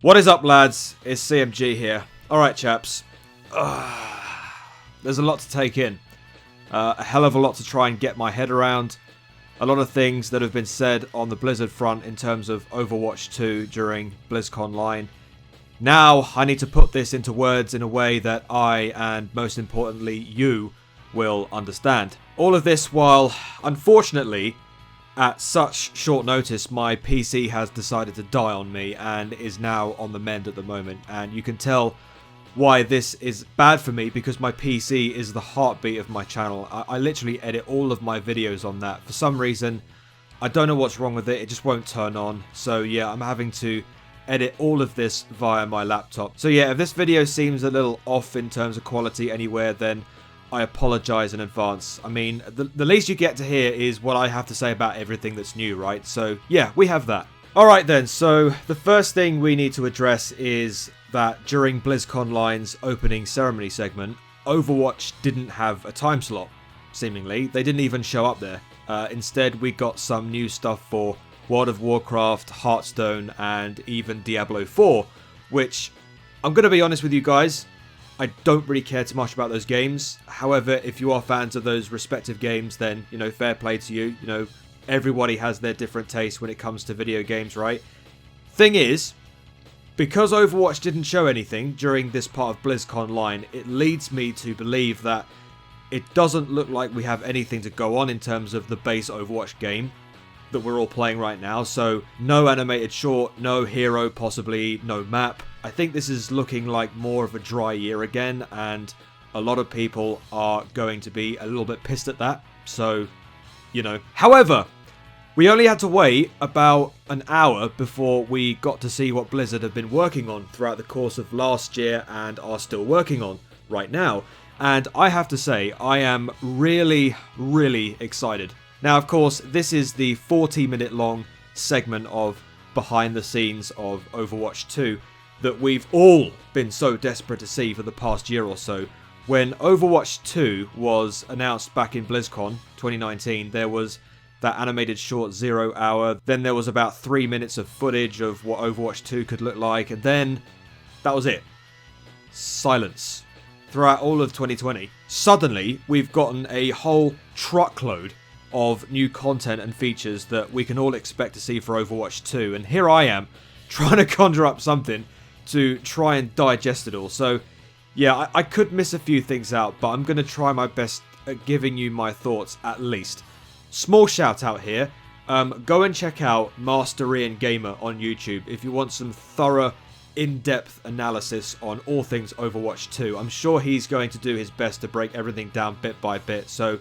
What is up, lads? It's CMG here. Alright, chaps. There's a lot to take in. A hell of a lot to try and get my head around. A lot of things that have been said on the Blizzard front in terms of Overwatch 2 during BlizzConline. Now, I need to put this into words in a way that I, and most importantly, you, will understand. All of this while, unfortunately, at such short notice, my PC has decided to die on me and is now on the mend at the moment. And you can tell why this is bad for me because my PC is the heartbeat of my channel. I literally edit all of my videos on that. For some reason, I don't know what's wrong with it. It just won't turn on. So yeah, I'm having to edit all of this via my laptop. So yeah, if this video seems a little off in terms of quality anywhere, then I apologize in advance. I mean, the least you get to hear is what I have to say about everything that's new, right? So yeah, we have that. Alright then, so the first thing we need to address is that during BlizzConline's opening ceremony segment, Overwatch didn't have a time slot, seemingly. They didn't even show up there. Instead, we got some new stuff for World of Warcraft, Hearthstone, and even Diablo 4, which, I'm going to be honest with you guys, I don't really care too much about those games. However, if you are fans of those respective games, then, you know, fair play to you. You know, everybody has their different tastes when it comes to video games, right? Thing is, because Overwatch didn't show anything during this part of BlizzConline, it leads me to believe that it doesn't look like we have anything to go on in terms of the base Overwatch game that we're all playing right now. So no animated short, no hero, possibly no map. I think this is looking like more of a dry year again, and a lot of people are going to be a little bit pissed at that. So, you know. However, we only had to wait about an hour before we got to see what Blizzard have been working on throughout the course of last year and are still working on right now. And I have to say, I am really, really excited. Now, of course, this is the 40-minute long segment of behind the scenes of Overwatch 2 that we've all been so desperate to see for the past year or so. When Overwatch 2 was announced back in BlizzCon 2019, there was that animated short 0 hour, then there was about 3 minutes of footage of what Overwatch 2 could look like, and then that was it. Silence. Throughout all of 2020. Suddenly, we've gotten a whole truckload of new content and features that we can all expect to see for Overwatch 2, and here I am trying to conjure up something to try and digest it all. So yeah, I could miss a few things out, but I'm going to try my best at giving you my thoughts at least. Small shout out here, go and check out Master Ian Gamer on YouTube if you want some thorough in-depth analysis on all things Overwatch 2. I'm sure he's going to do his best to break everything down bit by bit. So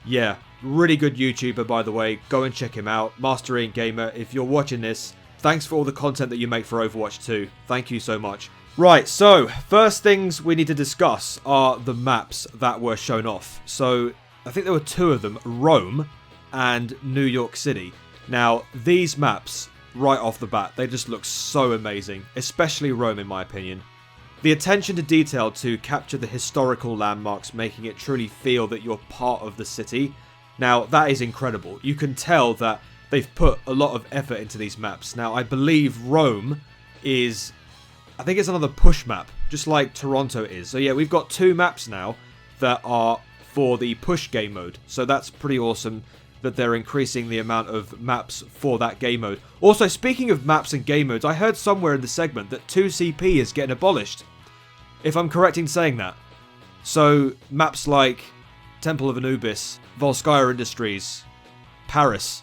yeah, really good YouTuber, by the way. Go and check him out. Master Ian Gamer, if you're watching this, thanks for all the content that you make for Overwatch 2. Thank you so much. Right, so first things we need to discuss are the maps that were shown off. So I think there were two of them, Rome and New York City. Now, these maps, right off the bat, they just look so amazing, especially Rome in my opinion. The attention to detail to capture the historical landmarks, making it truly feel that you're part of the city. Now, that is incredible. You can tell that they've put a lot of effort into these maps. Now, I believe Rome is, I think it's another push map, just like Toronto is. So yeah, we've got two maps now that are for the push game mode. So that's pretty awesome that they're increasing the amount of maps for that game mode. Also, speaking of maps and game modes, I heard somewhere in the segment that 2CP is getting abolished, if I'm correct in saying that. So maps like Temple of Anubis, Volskaya Industries, Paris.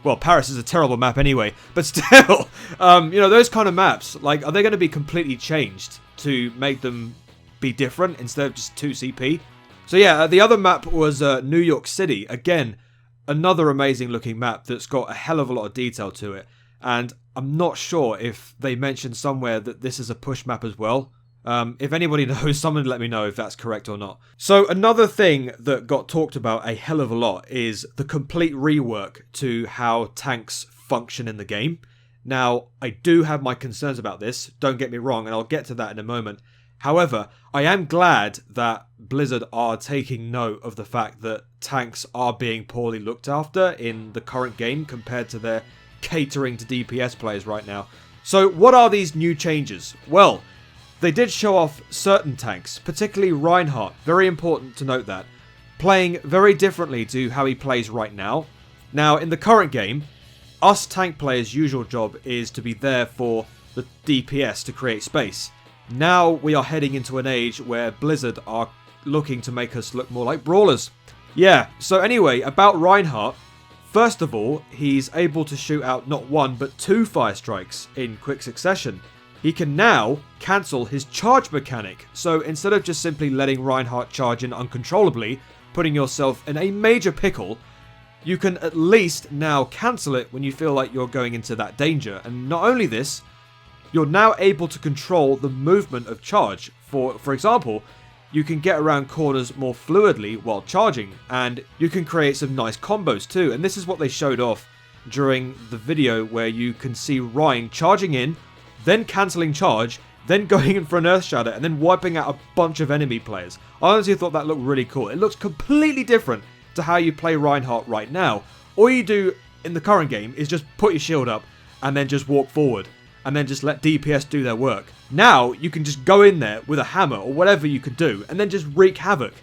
Well, Paris is a terrible map anyway, but still, you know, those kind of maps, like, are they going to be completely changed to make them be different instead of just 2CP? So yeah, the other map was New York City. Again, another amazing looking map that's got a hell of a lot of detail to it. And I'm not sure if they mentioned somewhere that this is a push map as well. If anybody knows, someone let me know if that's correct or not. So another thing that got talked about a hell of a lot is the complete rework to how tanks function in the game. Now, I do have my concerns about this, don't get me wrong, and I'll get to that in a moment. However, I am glad that Blizzard are taking note of the fact that tanks are being poorly looked after in the current game compared to their catering to DPS players right now. So what are these new changes? Well, they did show off certain tanks, particularly Reinhardt, very important to note that, playing very differently to how he plays right now. Now, in the current game, us tank players' usual job is to be there for the DPS to create space. Now we are heading into an age where Blizzard are looking to make us look more like brawlers. Yeah, so anyway, about Reinhardt, first of all, he's able to shoot out not one but 2 fire strikes in quick succession. He can now cancel his charge mechanic, so instead of just simply letting Reinhardt charge in uncontrollably, putting yourself in a major pickle, you can at least now cancel it when you feel like you're going into that danger. And not only this, you're now able to control the movement of charge. For example, you can get around corners more fluidly while charging, and you can create some nice combos too. And this is what they showed off during the video, where you can see Ryan charging in, then cancelling charge, then going in for an Earth Shatter, and then wiping out a bunch of enemy players. I honestly thought that looked really cool. It looks completely different to how you play Reinhardt right now. All you do in the current game is just put your shield up, and then just walk forward, and then just let DPS do their work. Now, you can just go in there with a hammer, or whatever you could do, and then just wreak havoc.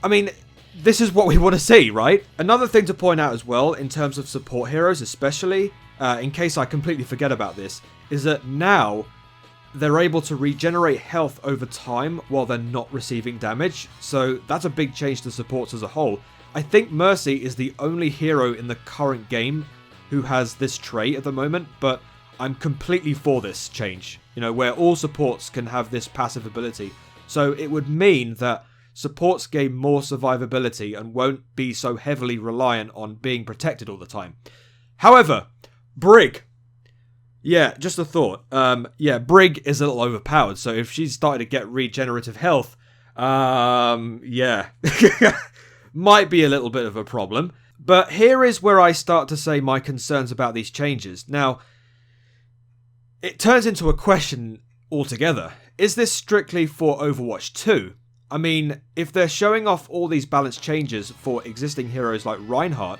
I mean, this is what we want to see, right? Another thing to point out as well, in terms of support heroes especially, in case I completely forget about this, is that now they're able to regenerate health over time while they're not receiving damage. So that's a big change to supports as a whole. I think Mercy is the only hero in the current game who has this trait at the moment, but I'm completely for this change, you know, where all supports can have this passive ability. So it would mean that supports gain more survivability and won't be so heavily reliant on being protected all the time. However, Brig. Yeah, just a thought. Yeah, Brig is a little overpowered, so if she's starting to get regenerative health, yeah, might be a little bit of a problem. But here is where I start to say my concerns about these changes. Now, it turns into a question altogether. Is this strictly for Overwatch 2? I mean, if they're showing off all these balance changes for existing heroes like Reinhardt,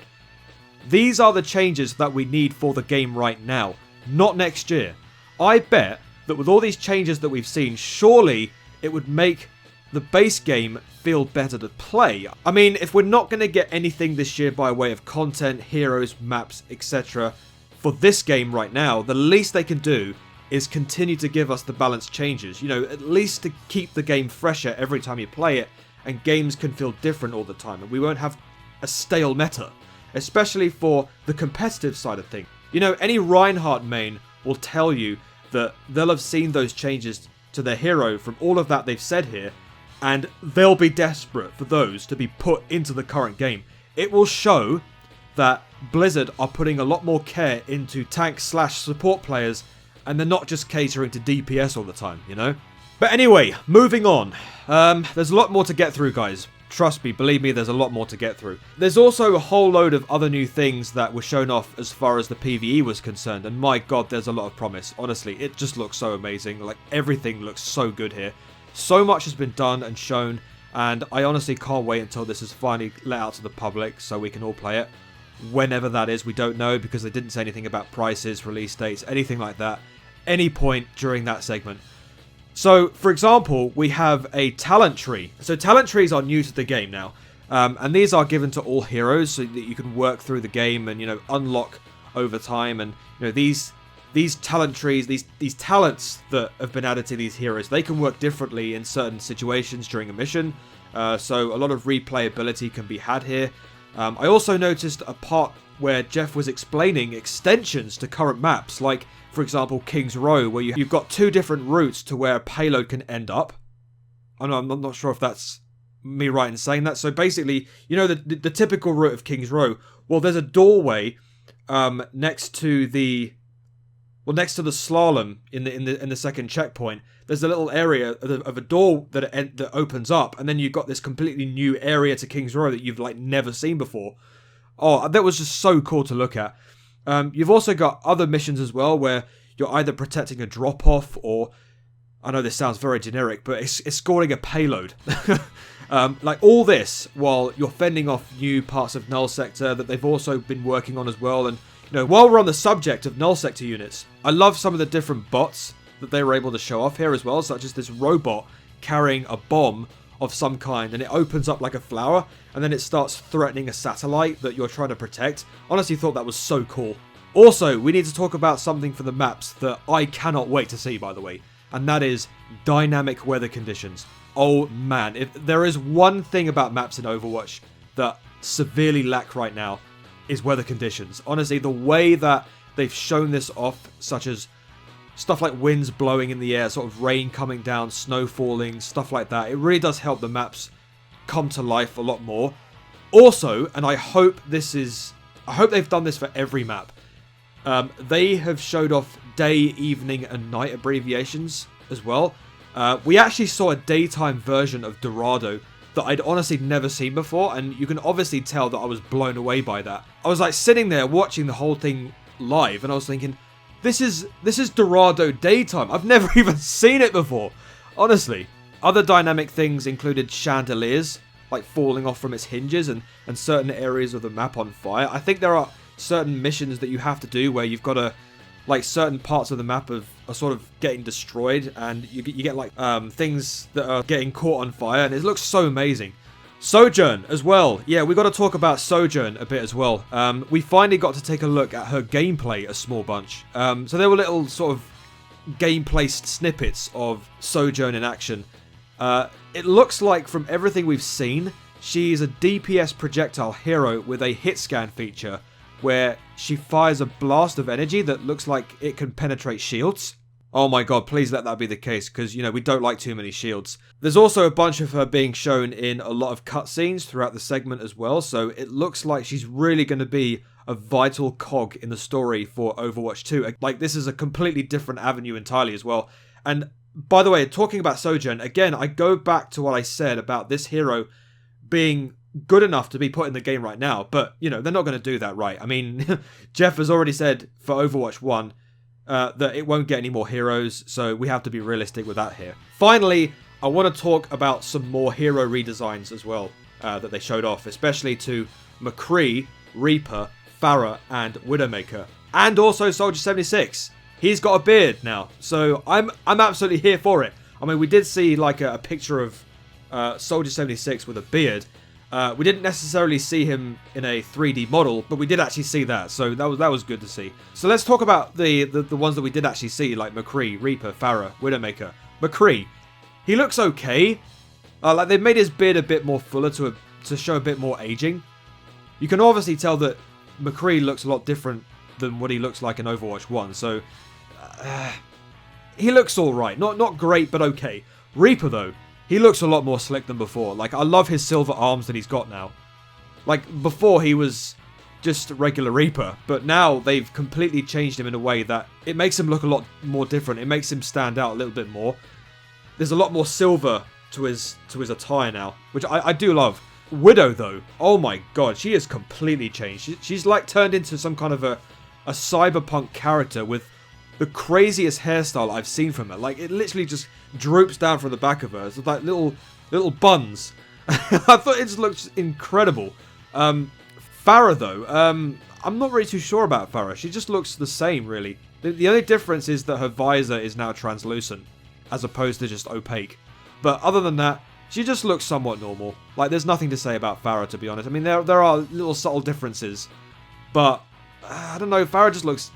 these are the changes that we need for the game right now, not next year. I bet that with all these changes that we've seen, surely it would make the base game feel better to play. I mean, if we're not going to get anything this year by way of content, heroes, maps, etc. for this game right now, the least they can do is continue to give us the balance changes. You know, at least to keep the game fresher every time you play it, and games can feel different all the time, and we won't have a stale meta, especially for the competitive side of things. You know, any Reinhardt main will tell you that they'll have seen those changes to their hero from all of that they've said here, and they'll be desperate for those to be put into the current game. It will show that Blizzard are putting a lot more care into tank/support players, and they're not just catering to DPS all the time, you know? But anyway, moving on. There's a lot more to get through, guys. Trust me, believe me, there's a lot more to get through. There's also a whole load of other new things that were shown off as far as the PvE was concerned, and my god, there's a lot of promise. Honestly, it just looks so amazing. Like, everything looks so good here. So much has been done and shown, and I honestly can't wait until this is finally let out to the public so we can all play it. Whenever that is, we don't know, because they didn't say anything about prices, release dates, anything like that. Any point during that segment. So, for example, we have a talent tree. So talent trees are new to the game now, and these are given to all heroes so that you can work through the game and, you know, unlock over time. And, you know, these talent trees, these talents that have been added to these heroes, they can work differently in certain situations during a mission. So a lot of replayability can be had here. I also noticed a part where Jeff was explaining extensions to current maps, like, for example, King's Row, where you've got 2 different routes to where a payload can end up. I'm not sure if that's me right in saying that. So basically, you know, the typical route of King's Row, well, there's a doorway next to the slalom in the second checkpoint. There's a little area of a door that opens up, and then you've got this completely new area to King's Row that you've like never seen before. Oh, that was just so cool to look at. You've also got other missions as well where you're either protecting a drop-off or, I know this sounds very generic, but escorting a payload. Like all this while you're fending off new parts of Null Sector that they've also been working on as well. And, while we're on the subject of null sector units, I love some of the different bots that they were able to show off here as well, such as this robot carrying a bomb of some kind, and it opens up like a flower, and then it starts threatening a satellite that you're trying to protect. Honestly thought that was so cool. Also, we need to talk about something for the maps that I cannot wait to see, by the way, and that is dynamic weather conditions. Oh man, if there is one thing about maps in Overwatch that severely lack right now, is weather conditions. Honestly, the way that they've shown this off, such as stuff like winds blowing in the air, sort of rain coming down, snow falling, stuff like that, it really does help the maps come to life a lot more. Also, and I hope they've done this for every map, they have showed off day, evening, and night abbreviations as well. We actually saw a daytime version of Dorado that I'd honestly never seen before, and you can obviously tell that I was blown away by that. I was like sitting there watching the whole thing live, and I was thinking, this is Dorado daytime. I've never even seen it before, honestly. Other dynamic things included chandeliers, like falling off from its hinges, and certain areas of the map on fire. I think there are certain missions that you have to do where you've got to, like, certain parts of the map are sort of getting destroyed, and you get like things that are getting caught on fire, and it looks so amazing. Sojourn as well. Yeah, we got to talk about Sojourn a bit as well. We finally got to take a look at her gameplay a small bunch. So there were little sort of gameplay snippets of Sojourn in action. It looks like from everything we've seen, she's a DPS projectile hero with a hit scan feature where she fires a blast of energy that looks like it can penetrate shields. Oh my god, please let that be the case, because, we don't like too many shields. There's also a bunch of her being shown in a lot of cutscenes throughout the segment as well, so it looks like she's really going to be a vital cog in the story for Overwatch 2. Like, this is a completely different avenue entirely as well. And, by the way, talking about Sojourn, again, I go back to what I said about this hero being good enough to be put in the game right now, but, they're not going to do that right. I mean, Jeff has already said for Overwatch 1, that it won't get any more heroes, so we have to be realistic with that here. Finally, I want to talk about some more hero redesigns as well that they showed off, especially to McCree, Reaper, Pharah, and Widowmaker, and also Soldier 76. He's got a beard now, so I'm absolutely here for it. I mean, we did see like a picture of Soldier 76 with a beard. We didn't necessarily see him in a 3D model, but we did actually see that, so that was good to see. So let's talk about the ones that we did actually see, like McCree, Reaper, Pharah, Widowmaker. McCree, he looks okay. Like, they've made his beard a bit more fuller to show a bit more aging. You can obviously tell that McCree looks a lot different than what he looks like in Overwatch 1, so he looks alright. Not great, but okay. Reaper, though, he looks a lot more slick than before. Like, I love his silver arms that he's got now. Like, before he was just regular Reaper, but now they've completely changed him in a way that it makes him look a lot more different. It makes him stand out a little bit more. There's a lot more silver to his attire now, which I do love. Widow, though, oh my god, she has completely changed. She's like turned into some kind of a cyberpunk character with the craziest hairstyle I've seen from her. Like, it literally just droops down from the back of her. It's like little buns. I thought it just looked incredible. Pharah, though, I'm not really too sure about Pharah. She just looks the same, really. The only difference is that her visor is now translucent, as opposed to just opaque. But other than that, she just looks somewhat normal. Like, there's nothing to say about Pharah, to be honest. I mean, there are little subtle differences, but I don't know, Pharah just looks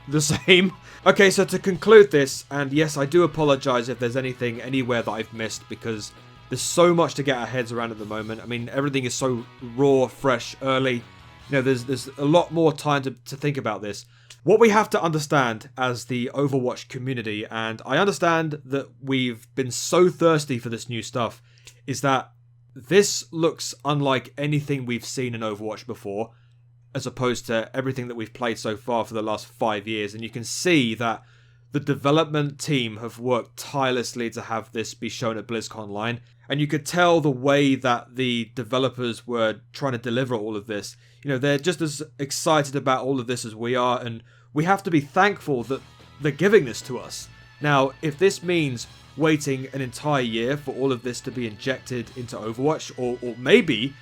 the same. Okay, so to conclude this, and yes, I do apologize if there's anything anywhere that I've missed, because there's so much to get our heads around at the moment. I mean, everything is so raw, fresh, early. There's a lot more time to think about this. What we have to understand as the Overwatch community, and I understand that we've been so thirsty for this new stuff, is that this looks unlike anything we've seen in Overwatch before, as opposed to everything that we've played so far for the last 5 years. And you can see that the development team have worked tirelessly to have this be shown at BlizzConline. And you could tell the way that the developers were trying to deliver all of this. They're just as excited about all of this as we are, and we have to be thankful that they're giving this to us. Now, if this means waiting an entire year for all of this to be injected into Overwatch, or maybe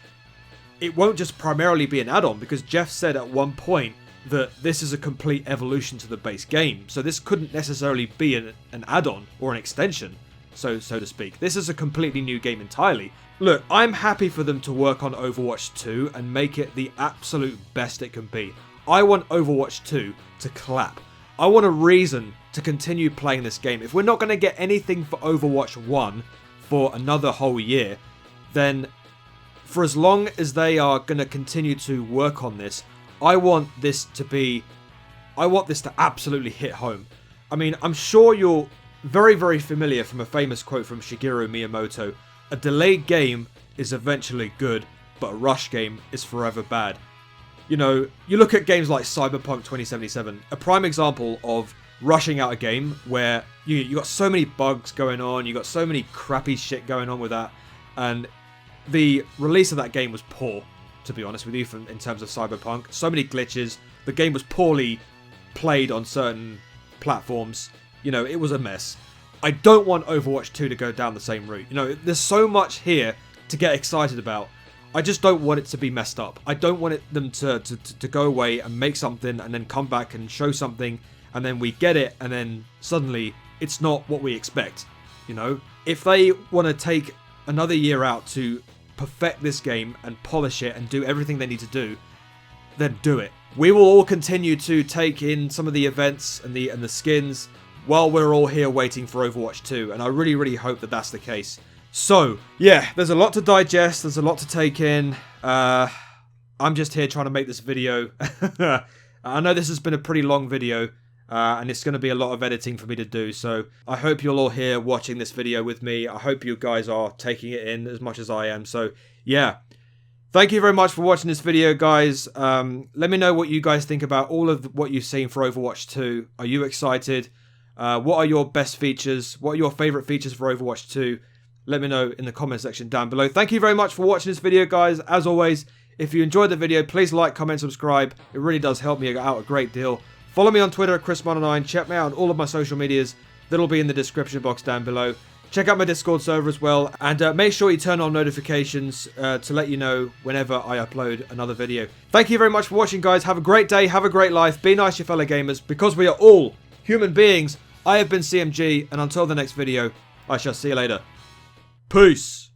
it won't just primarily be an add-on, because Jeff said at one point that this is a complete evolution to the base game. So this couldn't necessarily be an add-on or an extension, so to speak. This is a completely new game entirely. Look, I'm happy for them to work on Overwatch 2 and make it the absolute best it can be. I want Overwatch 2 to clap. I want a reason to continue playing this game. If we're not going to get anything for Overwatch 1 for another whole year, then for as long as they are going to continue to work on this, I want this to absolutely hit home. I mean, I'm sure you're very, very familiar from a famous quote from Shigeru Miyamoto. A delayed game is eventually good, but a rush game is forever bad. You know, you look at games like Cyberpunk 2077, a prime example of rushing out a game where you got so many bugs going on, you got so many crappy shit going on with that, and the release of that game was poor, to be honest with you, in terms of Cyberpunk. So many glitches, the game was poorly played on certain platforms, you know, it was a mess. I don't want Overwatch 2 to go down the same route. You know, there's so much here to get excited about. I just don't want it to be messed up. I don't want them to go away and make something and then come back and show something and then we get it and then suddenly it's not what we expect. You know, if they want to take another year out to perfect this game and polish it and do everything they need to do, then do it. We will all continue to take in some of the events and the skins while we're all here waiting for Overwatch 2, and I really, really hope that that's the case. So, yeah, there's a lot to digest, there's a lot to take in. I'm just here trying to make this video. I know this has been a pretty long video, and it's going to be a lot of editing for me to do, so I hope you're all here watching this video with me. I hope you guys are taking it in as much as I am, so yeah. Thank you very much for watching this video, guys. Let me know what you guys think about all of what you've seen for Overwatch 2. Are you excited? What are your best features? What are your favourite features for Overwatch 2? Let me know in the comment section down below. Thank you very much for watching this video, guys. As always, if you enjoyed the video, please like, comment, subscribe. It really does help me out a great deal. Follow me on Twitter at ChrisMono9. Check me out on all of my social medias. That'll be in the description box down below. Check out my Discord server as well. And make sure you turn on notifications to let you know whenever I upload another video. Thank you very much for watching, guys. Have a great day. Have a great life. Be nice to your fellow gamers, because we are all human beings. I have been CMG, and until the next video, I shall see you later. Peace!